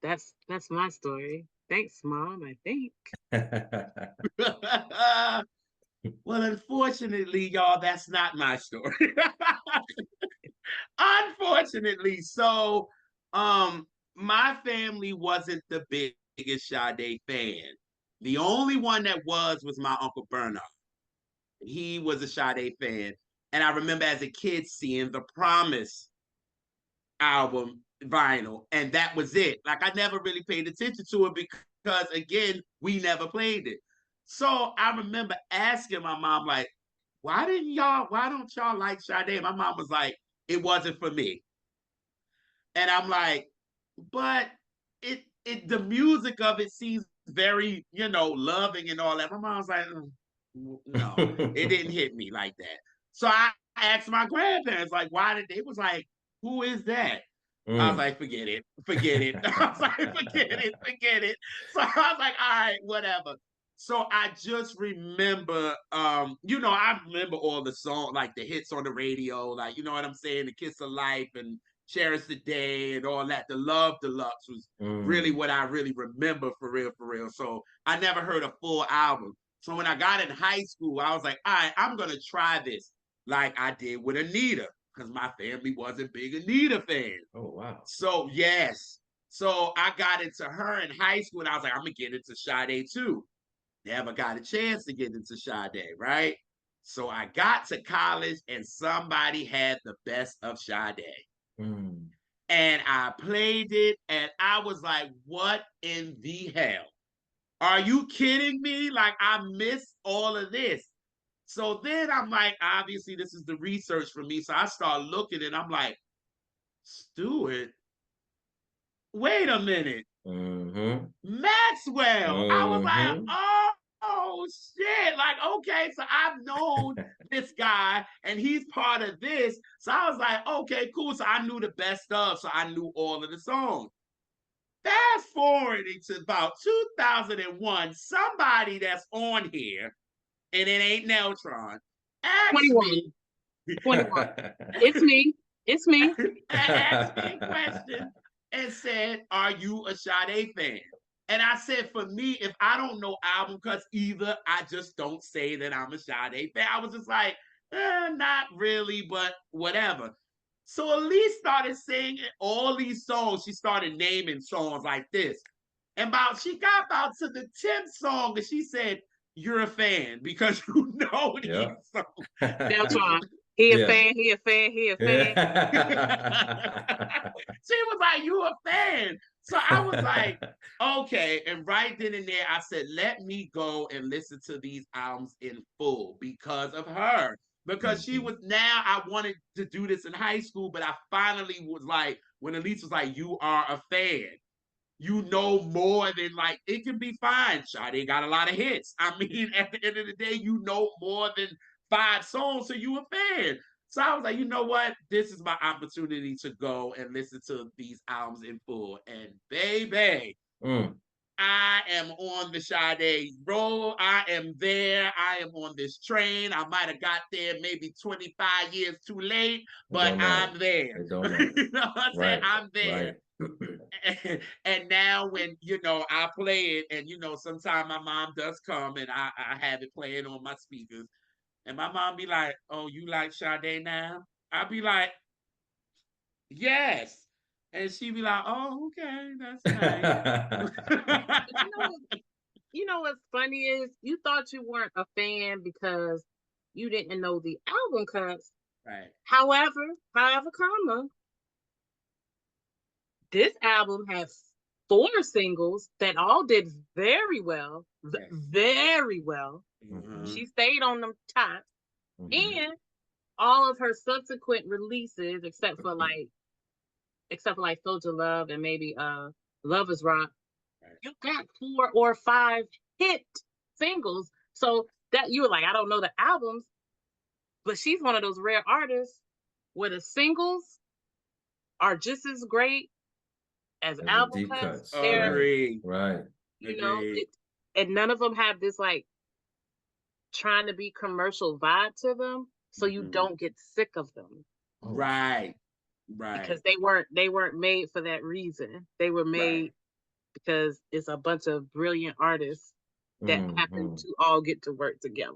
That's my story. Thanks, Mom, I think. Well, unfortunately, y'all, that's not my story. Unfortunately, so my family wasn't the biggest Sade fan. The only one that was my Uncle Bernard. He was a Sade fan. And I remember as a kid seeing the Promise album vinyl, and that was it. Like I never really paid attention to it because again, we never played it. So I remember asking my mom, like, why don't y'all like Sade? My mom was like, it wasn't for me. And I'm like, but the music of it seems very, loving and all that. My mom's like, no, it didn't hit me like that. So I asked my grandparents, like, why did they was like, who is that? I was like, forget it, forget it. I was like, forget it, forget it. So I was like, all right, whatever. So I just remember, I remember all the songs, like the hits on the radio, like, you know what I'm saying? The Kiss of Life and Cherish the Day and all that. The Love Deluxe was really what I really remember for real, for real. So I never heard a full album. So when I got in high school, I was like, all right, I'm going to try this like I did with Anita because my family wasn't big Anita fans. Oh, wow. So, yes. So I got into her in high school and I was like, I'm going to get into Sade too. Never got a chance to get into Sade, right? So I got to college and somebody had the best of Sade. And I played it and I was like, what in the hell? Are you kidding me? Like, I missed all of this. So then I'm like, obviously, this is the research for me. So I start looking and I'm like, Stewart, wait a minute. Maxwell. I was like, oh shit. Like, okay, so I've known this guy and he's part of this. So I was like, okay, cool. So I knew the best of, so I knew all of the songs. Fast forwarding to about 2001, somebody that's on here, and it ain't Neltron, asked 21. me. 21. It's me. It's me. Asked me a question and said, are you a Sade fan? And I said, for me, if I don't know album cuts either, I just don't say that I'm a Sade fan. I was just like, not really, but whatever. So Elise started singing all these songs. She started naming songs like this. And she got about to the 10th song and she said, you're a fan because you know these songs. Neltron. He a fan, he a fan, he a fan. She was like, you a fan. So I was like, okay. And right then and there, I said, let me go and listen to these albums in full because of her. Because she was I wanted to do this in high school, but I finally was like, when Elise was like, you are a fan. You know more than like, it can be fine. Sade got a lot of hits. I mean, at the end of the day, you know more than 5 songs, so you a fan. So I was like, you know what? This is my opportunity to go and listen to these albums in full. And baby, I am on the Sade roll. I am there. I am on this train. I might have got there maybe 25 years too late, but I'm there. You know what I'm saying? I'm there. Right. And now when, I play it and, sometimes my mom does come and I have it playing on my speakers. And my mom be like, oh, you like Sade now? I'll be like, yes. And she be like, oh, okay, that's nice. You know what's funny is you thought you weren't a fan because you didn't know the album cuts. Right. However, comma, this album has 4 singles that all did very well. Yes. Very well. She stayed on them tops. And all of her subsequent releases, except for like Soldier Love and maybe Love Is Rock, you got 4 or 5 hit singles. So that you were like, I don't know the albums, but she's one of those rare artists where the singles are just as great as album cuts. Agree. Right. You know, and none of them have this like trying to be commercial vibe to them, so you don't get sick of them. Right. Because they weren't made for that reason. They were made because it's a bunch of brilliant artists that happen to all get to work together.